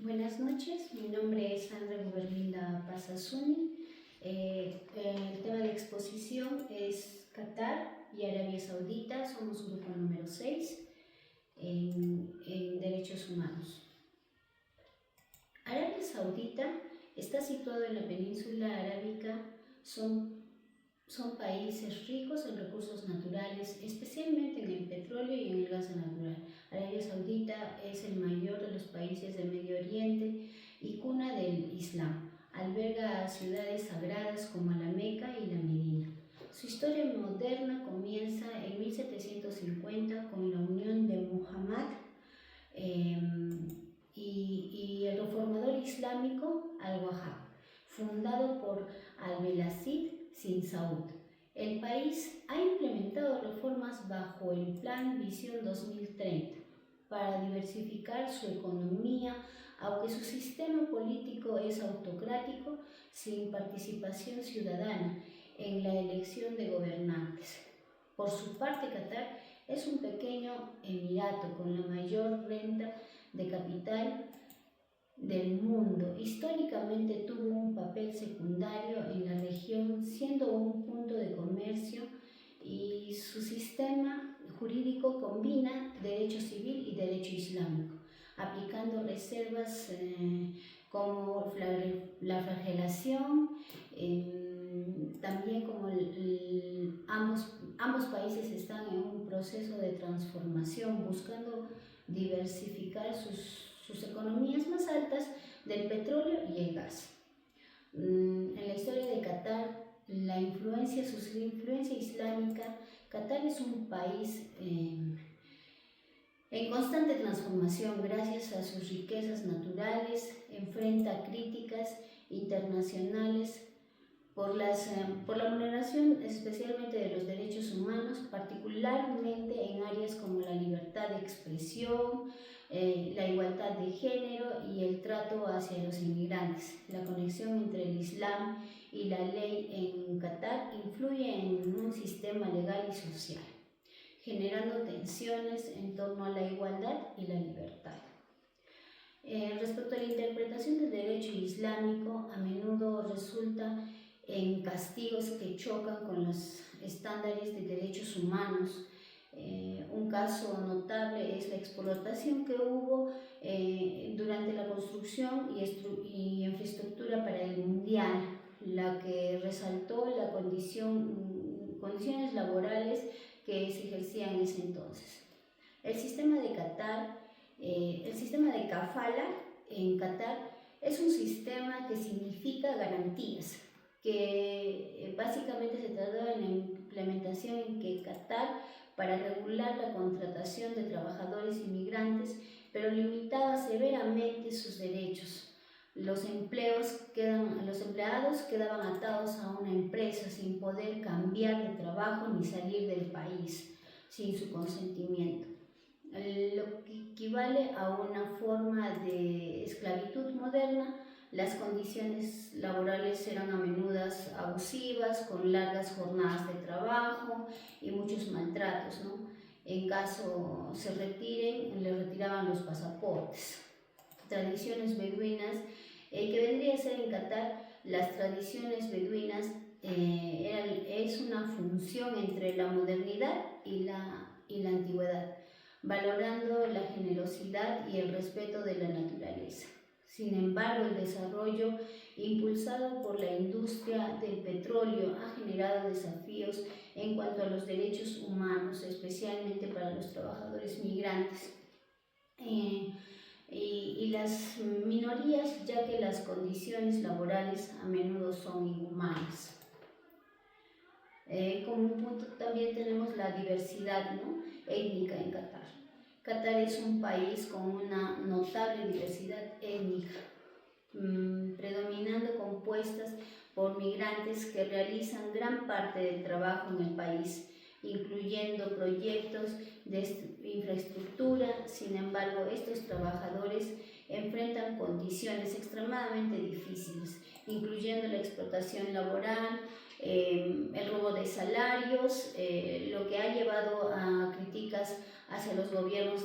Buenas noches, mi nombre es Sandra Guberlinda Pasasuni. El tema de exposición es Qatar y Arabia Saudita. Somos grupo número 6 en Derechos Humanos. Arabia Saudita está situado en la península arábica. Son países ricos en recursos naturales, especialmente en el petróleo y en el gas natural. Arabia Saudita es el mayor de los países del Medio Oriente y cuna del Islam. Alberga ciudades sagradas como la Meca y la Medina. Su historia moderna comienza en 1750 con la unión de Muhammad y el reformador islámico Al-Wahhab, fundado por Al-Belazid Bin Saud. El país ha implementado reformas bajo el Plan Visión 2030 para diversificar su economía, aunque su sistema político es autocrático, sin participación ciudadana en la elección de gobernantes. Por su parte, Qatar es un pequeño emirato con la mayor renta de capital del mundo. Históricamente tuvo un papel secundario en la región, siendo un punto de comercio, y su sistema jurídico combina derecho civil y derecho islámico, aplicando reservas como la flagelación, también como ambos países están en un proceso de transformación, buscando diversificar sus economías más altas del petróleo y el gas. En la historia de Qatar, su influencia islámica, Qatar es un país en constante transformación gracias a sus riquezas naturales, enfrenta críticas internacionales por la vulneración especialmente de los derechos humanos, particularmente en áreas como la libertad de expresión, la igualdad de género y el trato hacia los inmigrantes. La conexión entre el Islam y la ley en Qatar influye en un sistema legal y social, generando tensiones en torno a la igualdad y la libertad. Respecto a la interpretación del derecho islámico, a menudo resulta en castigos que chocan con los estándares de derechos humanos. Un caso notable es la explotación que hubo durante la construcción y infraestructura para el Mundial, la que resaltó las condiciones laborales que se ejercían en ese entonces. El sistema de kafala en Qatar es un sistema que significa garantías, que básicamente se trata de la implementación en que Qatar, para regular la contratación de trabajadores inmigrantes, pero limitaba severamente sus derechos. Los empleados quedaban atados a una empresa sin poder cambiar de trabajo ni salir del país sin su consentimiento, lo que equivale a una forma de esclavitud moderna. Las condiciones laborales eran a menudo abusivas, con largas jornadas de trabajo y muchos maltratos, ¿no? En caso se retiren, le retiraban los pasaportes. Tradiciones beduinas, que vendría a ser en Qatar, las tradiciones beduinas es una función entre la modernidad y la antigüedad, valorando la generosidad y el respeto de la naturaleza. Sin embargo, el desarrollo impulsado por la industria del petróleo ha generado desafíos en cuanto a los derechos humanos, especialmente para los trabajadores migrantes y las minorías, ya que las condiciones laborales a menudo son inhumanas. Como un punto también tenemos la diversidad, ¿no?, étnica en Qatar. Qatar es un país con una notable diversidad étnica, predominando compuestas por migrantes que realizan gran parte del trabajo en el país, incluyendo proyectos de infraestructura. Sin embargo, estos trabajadores enfrentan condiciones extremadamente difíciles, incluyendo la explotación laboral, el robo de salarios, lo que ha llevado a críticas hacia los gobiernos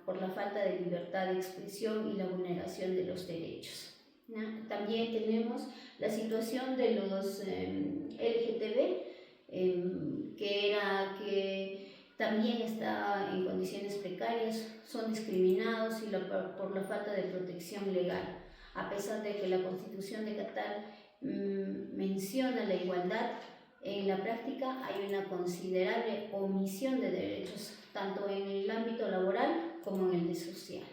por la falta de libertad de expresión y la vulneración de los derechos, ¿no? También tenemos la situación de los LGTB, que también está en condiciones precarias, son discriminados por la falta de protección legal, a pesar de que la Constitución de Qatar menciona la igualdad. En la práctica hay una considerable omisión de derechos, tanto en el ámbito laboral como en el de social.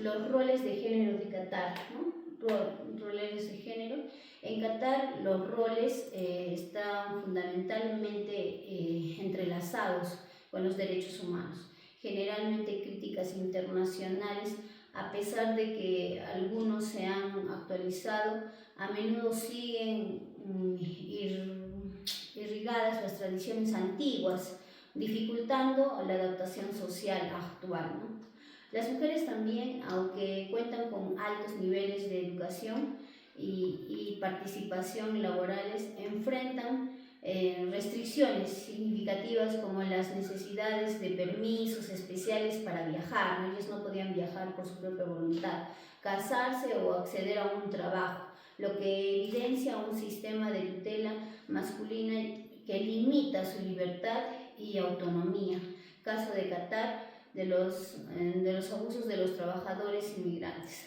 Los roles de género de Qatar, ¿no? Roles de género. En Qatar los roles están fundamentalmente entrelazados con los derechos humanos. Generalmente críticas internacionales, a pesar de que algunos se han actualizado, a menudo siguen irrigadas las tradiciones antiguas, dificultando la adaptación social actual, ¿no? Las mujeres también, aunque cuentan con altos niveles de educación y participación laborales, enfrentan restricciones significativas como las necesidades de permisos especiales para viajar, ¿no? Ellas no podían viajar por su propia voluntad, casarse o acceder a un trabajo, lo que evidencia un sistema de tutela masculina que limita su libertad y autonomía. Caso de Qatar, de los abusos de los trabajadores inmigrantes.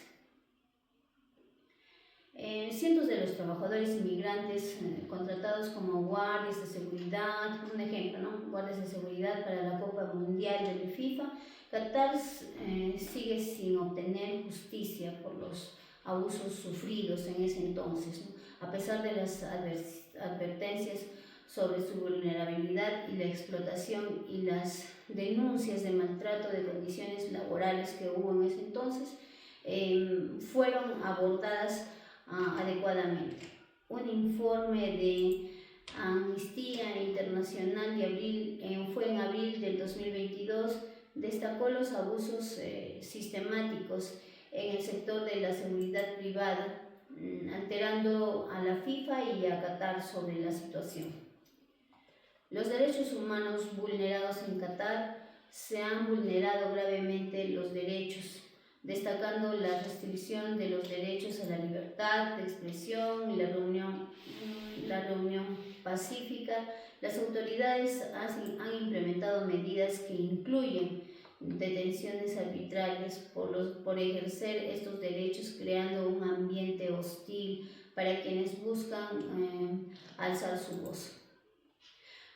Cientos de los trabajadores inmigrantes contratados como guardias de seguridad, un ejemplo, ¿no? Guardias de seguridad para la Copa Mundial de la FIFA, Qatar sigue sin obtener justicia por los abusos sufridos en ese entonces, ¿no? A pesar de las advertencias sobre su vulnerabilidad y la explotación y las denuncias de maltrato de condiciones laborales que hubo en ese entonces, fueron abordadas adecuadamente. Un informe de Amnistía Internacional fue en abril del 2022, destacó los abusos sistemáticos en el sector de la seguridad privada, alterando a la FIFA y a Qatar sobre la situación. Los derechos humanos vulnerados en Qatar. Se han vulnerado gravemente los derechos, destacando la restricción de los derechos a la libertad de expresión y la reunión pacífica. Las autoridades han implementado medidas que incluyen detenciones arbitrarias por ejercer estos derechos, creando un ambiente hostil para quienes buscan alzar su voz.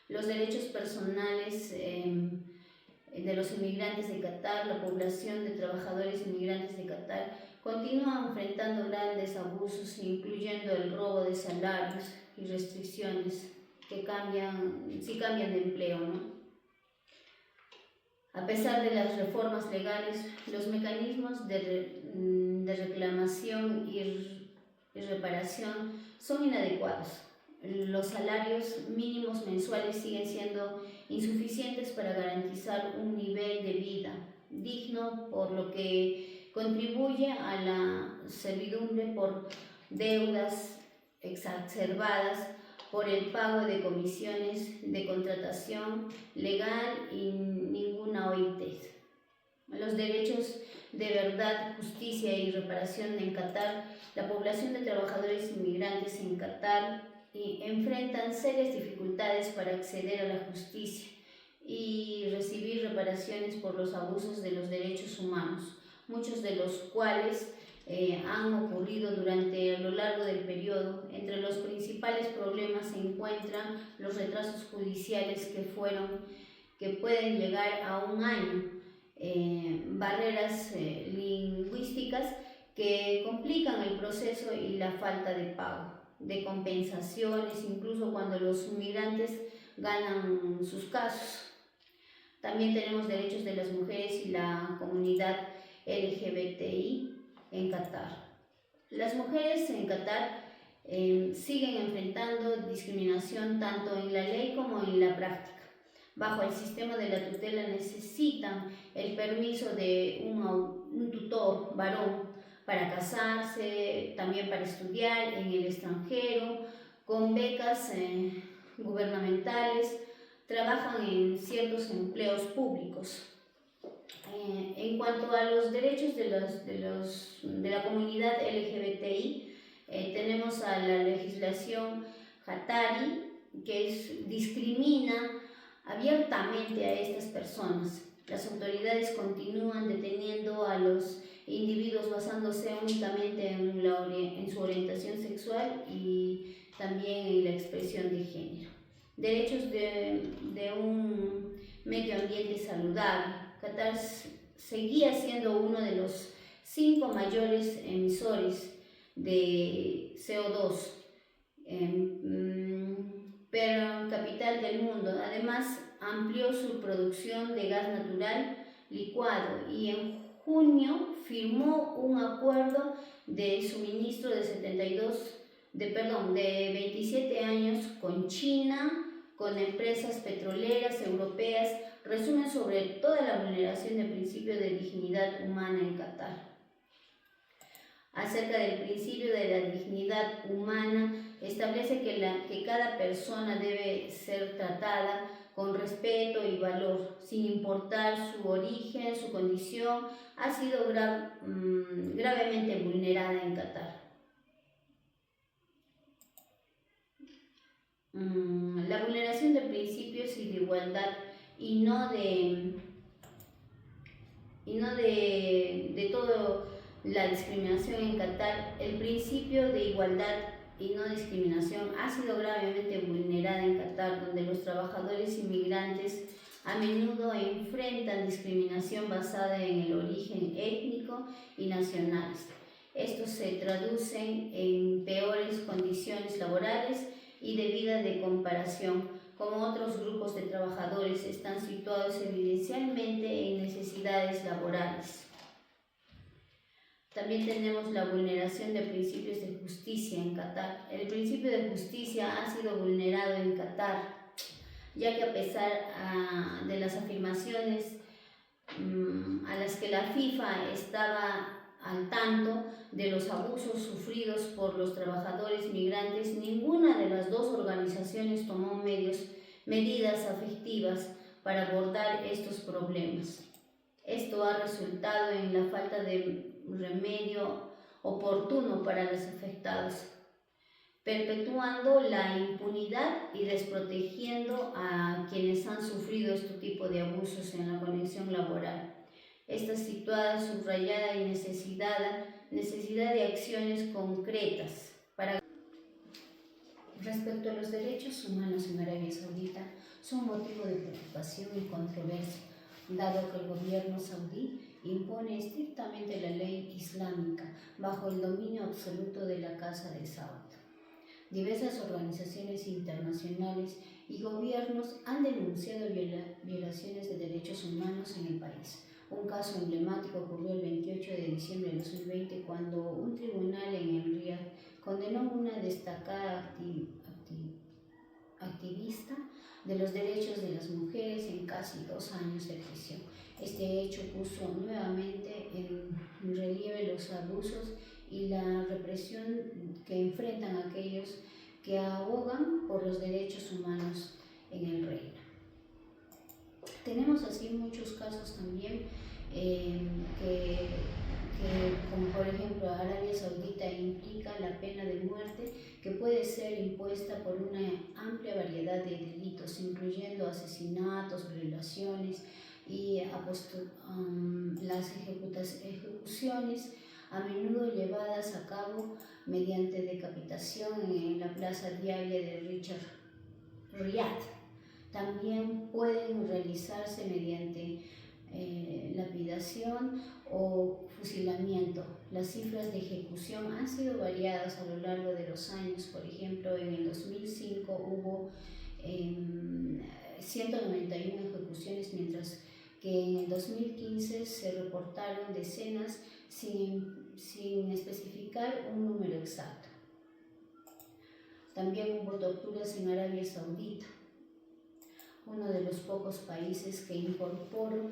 Los derechos personales de los inmigrantes de Qatar. La población de trabajadores inmigrantes de Qatar continúa enfrentando grandes abusos, incluyendo el robo de salarios y restricciones que cambian de empleo, ¿no? A pesar de las reformas legales, los mecanismos de reclamación y reparación son inadecuados. Los salarios mínimos mensuales siguen siendo insuficientes para garantizar un nivel de vida digno, por lo que contribuye a la servidumbre por deudas exacerbadas por el pago de comisiones de contratación legal y ninguna OIT. Los derechos de verdad, justicia y reparación en Qatar. La población de trabajadores inmigrantes en Qatar enfrentan serias dificultades para acceder a la justicia y recibir reparaciones por los abusos de los derechos humanos, muchos de los cuales han ocurrido a lo largo del periodo. Entre los principales problemas se encuentran los retrasos judiciales que pueden llegar a un año, barreras lingüísticas que complican el proceso y la falta de pago de compensaciones, incluso cuando los inmigrantes ganan sus casos. También tenemos derechos de las mujeres y la comunidad LGBTI en Qatar. Las mujeres en Qatar siguen enfrentando discriminación tanto en la ley como en la práctica. Bajo el sistema de la tutela necesitan el permiso de un tutor varón para casarse, también para estudiar en el extranjero, con becas gubernamentales, trabajan en ciertos empleos públicos. En cuanto a los derechos de la comunidad LGBTI, tenemos a la legislación Hatari, que discrimina abiertamente a estas personas. Las autoridades continúan deteniendo a los individuos basándose únicamente en su orientación sexual y también en la expresión de género. Derechos de un medio ambiente saludable. Qatar seguía siendo uno de los 5 mayores emisores de CO2 per capital del mundo. Además, amplió su producción de gas natural licuado y en junio firmó un acuerdo de suministro de 27 años con China, con empresas petroleras europeas. Resumen sobre toda la vulneración del principio de dignidad humana en Qatar. Acerca del principio de la dignidad humana, establece que cada persona debe ser tratada con respeto y valor, sin importar su origen, su condición. Ha sido gravemente vulnerada en Qatar. La vulneración de principios y de igualdad y no de todo la discriminación en Qatar. El principio de igualdad y no discriminación ha sido gravemente vulnerada en Qatar, donde los trabajadores inmigrantes a menudo enfrentan discriminación basada en el origen étnico y nacionales. Estos se traducen en peores condiciones laborales y de vida de comparación, como otros grupos de trabajadores están situados evidencialmente en necesidades laborales. También tenemos la vulneración de principios de justicia en Qatar. El principio de justicia ha sido vulnerado en Qatar, ya que a pesar de las afirmaciones a las que la FIFA estaba al tanto de los abusos sufridos por los trabajadores migrantes, ninguna de las dos organizaciones tomó medidas efectivas para abordar estos problemas. Esto ha resultado en la falta de remedio oportuno para los afectados, perpetuando la impunidad y desprotegiendo a quienes han sufrido este tipo de abusos en la conexión laboral. Esta situada, subrayada y necesidad de acciones concretas para. Respecto a los derechos humanos en Arabia Saudita, son motivo de preocupación y controversia, dado que el gobierno saudí impone estrictamente la ley islámica bajo el dominio absoluto de la Casa de Saud. Diversas organizaciones internacionales y gobiernos han denunciado violaciones de derechos humanos en el país. Un caso emblemático ocurrió el 28 de diciembre de 2020 cuando un tribunal en el Riad condenó a una destacada activista de los derechos de las mujeres en casi 2 años de prisión. Este hecho puso nuevamente en relieve los abusos y la represión que enfrentan aquellos que abogan por los derechos humanos en el reino. Tenemos así muchos casos también como por ejemplo Arabia Saudita implica la pena de muerte, que puede ser impuesta por una amplia variedad de delitos, incluyendo asesinatos, violaciones y las ejecuciones a menudo llevadas a cabo mediante decapitación en la plaza diaria de Riyadh. También pueden realizarse mediante lapidación o fusilamiento. Las cifras de ejecución han sido variadas a lo largo de los años. Por ejemplo, en el 2005 hubo 191 ejecuciones, mientras que en el 2015 se reportaron decenas sin especificar un número exacto. También hubo torturas en Arabia Saudita, uno de los pocos países que incorporó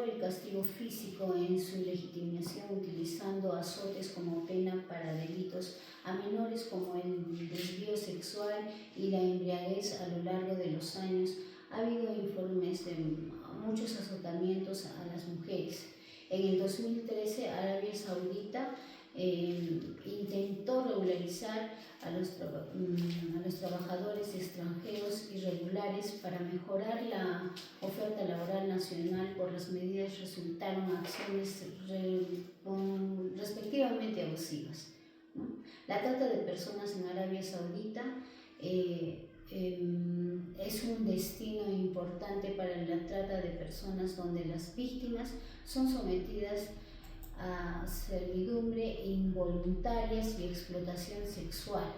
el castigo físico en su legitimación utilizando azotes como pena para delitos a menores como el desvío sexual y la embriaguez. A lo largo de los años ha habido informes de muchos azotamientos a las mujeres. En el 2013, Arabia Saudita intentó regularizar a los trabajadores extranjeros irregulares para mejorar la oferta laboral nacional. Por las medidas resultaron acciones respectivamente abusivas, ¿no? La trata de personas en Arabia Saudita es un destino importante para la trata de personas, donde las víctimas son sometidas a servidumbre involuntarias y explotación sexual.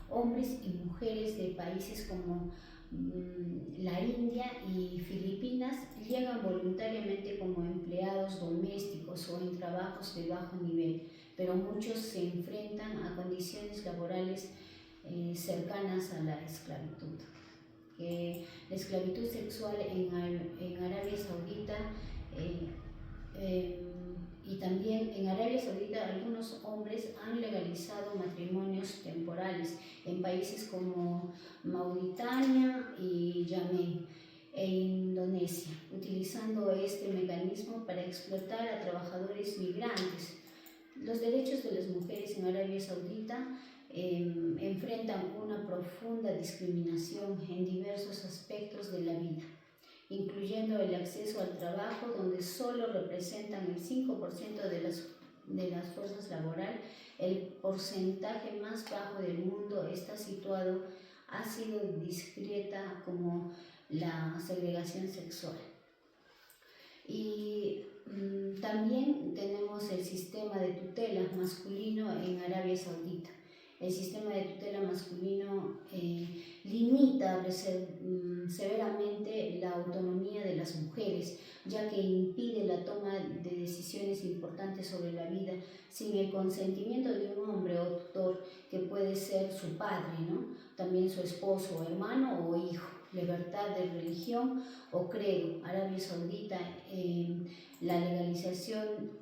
Hombres y mujeres de países como la India y Filipinas llegan voluntariamente como empleados domésticos o en trabajos de bajo nivel, pero muchos se enfrentan a condiciones laborales cercanas a la esclavitud. La esclavitud sexual en Arabia Saudita y también en Arabia Saudita algunos hombres han legalizado matrimonios temporales en países como Mauritania y Yemen e Indonesia, utilizando este mecanismo para explotar a trabajadores migrantes. Los derechos de las mujeres en Arabia Saudita enfrentan una profunda discriminación en diversos aspectos de la vida, incluyendo el acceso al trabajo, donde solo representan el 5% de las fuerzas laborales. El porcentaje más bajo del mundo está situado, ha sido descrita como la segregación sexual. Y también tenemos el sistema de tutela masculino en Arabia Saudita. El sistema de tutela masculino limita severamente la autonomía de las mujeres, ya que impide la toma de decisiones importantes sobre la vida sin el consentimiento de un hombre o tutor, que puede ser su padre, ¿no? También su esposo, hermano o hijo. Libertad de religión o credo. Arabia Saudita, la legalización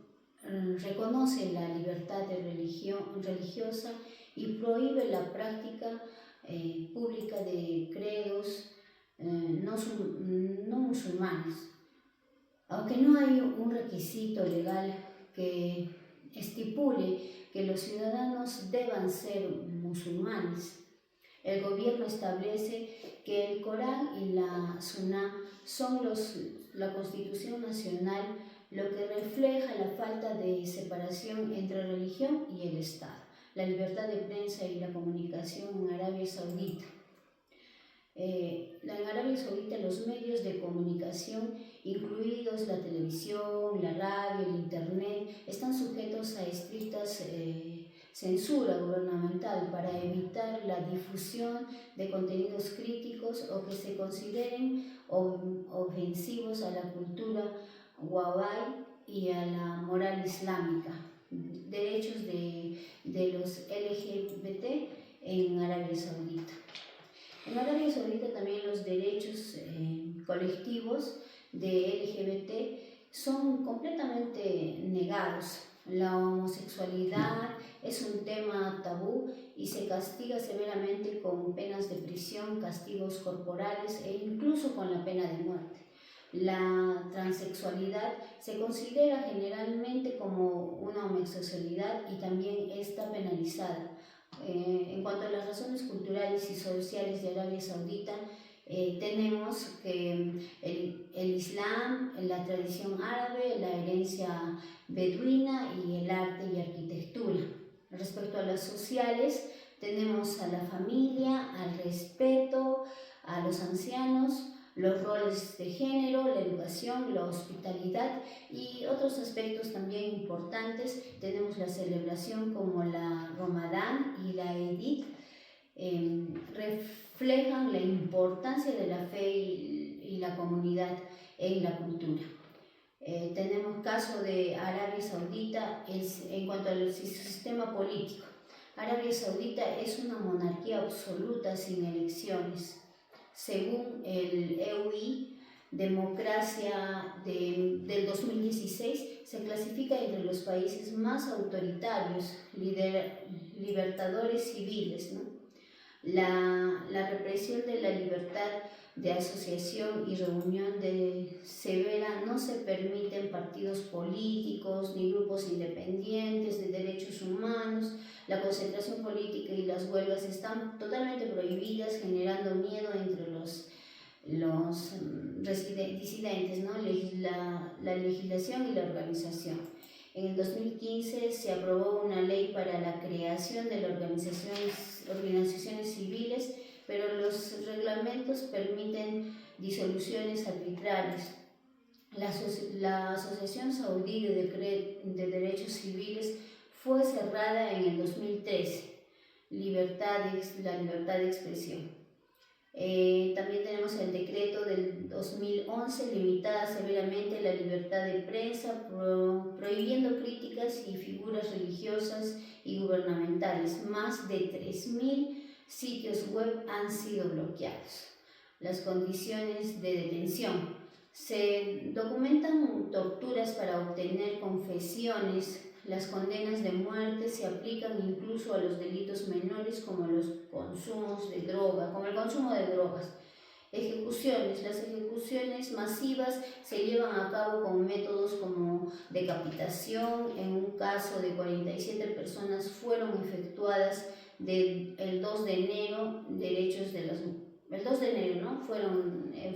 reconoce la libertad de religión religiosa y prohíbe la práctica pública de credos no musulmanes. Aunque no hay un requisito legal que estipule que los ciudadanos deban ser musulmanes, el gobierno establece que el Corán y la Suná son la Constitución Nacional, lo que refleja la falta de separación entre religión y el Estado. La libertad de prensa y la comunicación en Arabia Saudita. En Arabia Saudita los medios de comunicación, incluidos la televisión, la radio, el internet, están sujetos a estrictas censura gubernamental para evitar la difusión de contenidos críticos o que se consideren ofensivos a la cultura wahhabi y a la moral islámica. Derechos de los LGBT en Arabia Saudita. En Arabia Saudita también los derechos colectivos de LGBT son completamente negados. La homosexualidad es un tema tabú y se castiga severamente con penas de prisión, castigos corporales e incluso con la pena de muerte. La transexualidad se considera generalmente como una homosexualidad y también está penalizada. En cuanto a las razones culturales y sociales de Arabia Saudita, tenemos que el Islam, la tradición árabe, la herencia beduina y el arte y arquitectura. Respecto a las sociales, tenemos a la familia, al respeto, a los ancianos, los roles de género, la educación, la hospitalidad y otros aspectos también importantes. Tenemos la celebración como la Ramadán y la Eid, reflejan la importancia de la fe y la comunidad en la cultura. Tenemos caso de Arabia Saudita en cuanto al sistema político. Arabia Saudita es una monarquía absoluta sin elecciones. Según el EUI, Democracia del 2016 se clasifica entre los países más autoritarios, libertadores civiles, ¿no? La represión de la libertad de asociación y reunión de severa, no se permiten partidos políticos ni grupos independientes de derechos humanos, la concentración política y las huelgas están totalmente prohibidas, generando miedo entre los disidentes, ¿no? La legislación y la organización. En el 2015 se aprobó una ley para la creación de las organizaciones civiles, pero los reglamentos permiten disoluciones arbitrarias. La Asociación Saudí de Derechos Civiles fue cerrada en el 2013, la libertad de expresión. También tenemos el decreto del 2011, limitada severamente la libertad de prensa, prohibiendo críticas y figuras religiosas y gubernamentales. Más de 3.000 sitios web han sido bloqueados. Las condiciones de detención. Se documentan torturas para obtener confesiones. Las condenas de muerte se aplican incluso a los delitos menores como el consumo de drogas. Ejecuciones. Las ejecuciones masivas se llevan a cabo con métodos como decapitación. En un caso de 47 personas fueron efectuadas el 2 de enero, el 2 de enero, ¿no?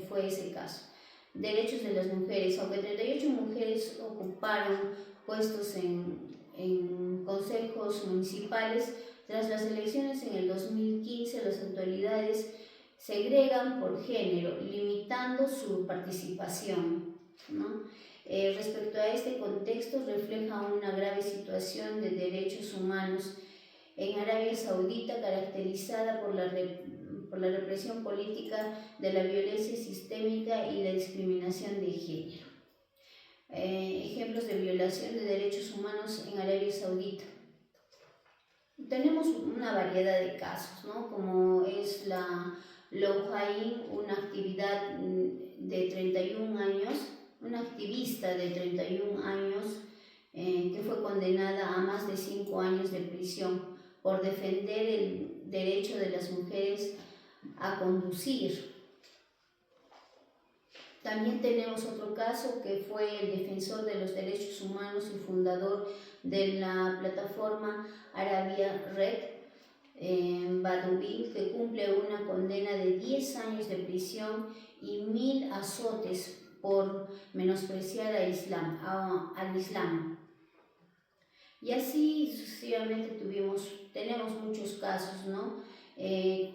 Fue ese caso. Derechos de las mujeres. Aunque 38 mujeres ocuparon puestos en consejos municipales, tras las elecciones en el 2015, las autoridades segregan por género, limitando su participación, ¿no? Respecto a este contexto, refleja una grave situación de derechos humanos en Arabia Saudita, caracterizada por la represión política de la violencia sistémica y la discriminación de género. Ejemplos de violación de derechos humanos en Arabia Saudita. Tenemos una variedad de casos, ¿no? Como es la Loujain, una activista de 31 años que fue condenada a más de 5 años de prisión por defender el derecho de las mujeres a conducir. También tenemos otro caso que fue el defensor de los derechos humanos y fundador de la plataforma Arabia Red, Badawi, que cumple una condena de 10 años de prisión y 1.000 azotes por menospreciar al Islam. Y así sucesivamente tenemos muchos casos, ¿no?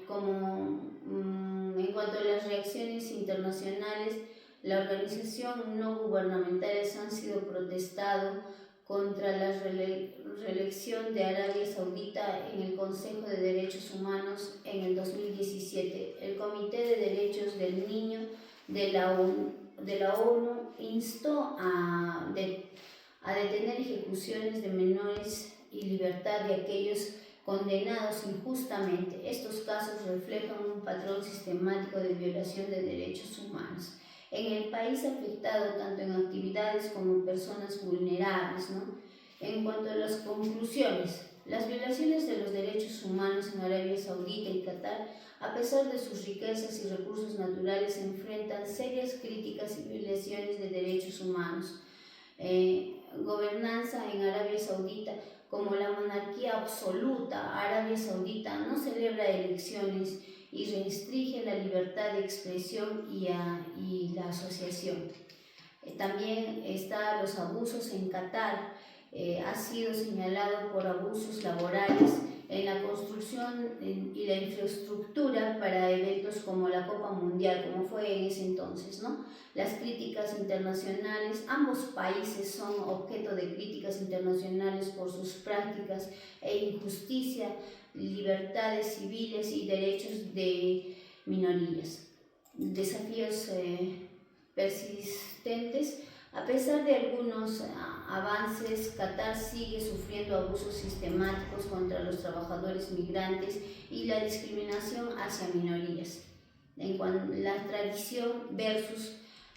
Como en cuanto a las reacciones internacionales, la organización no gubernamentales han sido protestado contra la reelección de Arabia Saudita en el Consejo de Derechos Humanos en el 2017. El Comité de Derechos del Niño de la ONU instó a detener ejecuciones de menores y libertad de aquellos condenados injustamente. Estos casos reflejan un patrón sistemático de violación de derechos humanos en el país afectado, tanto en actividades como personas vulnerables, ¿no? En cuanto a las conclusiones, las violaciones de los derechos humanos en Arabia Saudita y Qatar, a pesar de sus riquezas y recursos naturales, enfrentan serias críticas y violaciones de derechos humanos. Gobernanza en Arabia Saudita. Como la monarquía absoluta, Arabia Saudita no celebra elecciones y restringe la libertad de expresión y la asociación. También están los abusos en Qatar. Ha sido señalado por abusos laborales en la construcción y la infraestructura para eventos como la Copa Mundial, como fue en ese entonces, ¿no? Las críticas internacionales, ambos países son objeto de críticas internacionales por sus prácticas e injusticia, libertades civiles y derechos de minorías. Desafíos persistentes. A pesar de algunos avances, Qatar sigue sufriendo abusos sistemáticos contra los trabajadores migrantes y la discriminación hacia minorías. En cuanto a la tradición versus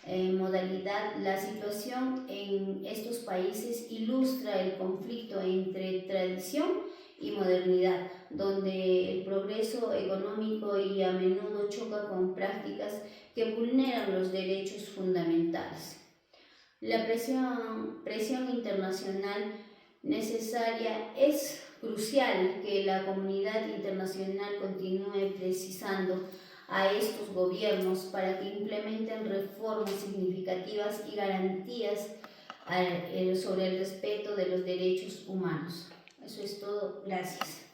modalidad, la situación en estos países ilustra el conflicto entre tradición y modernidad, donde el progreso económico y a menudo choca con prácticas que vulneran los derechos fundamentales. La presión internacional necesaria es crucial que la comunidad internacional continúe precisando a estos gobiernos para que implementen reformas significativas y garantías sobre el respeto de los derechos humanos. Eso es todo. Gracias.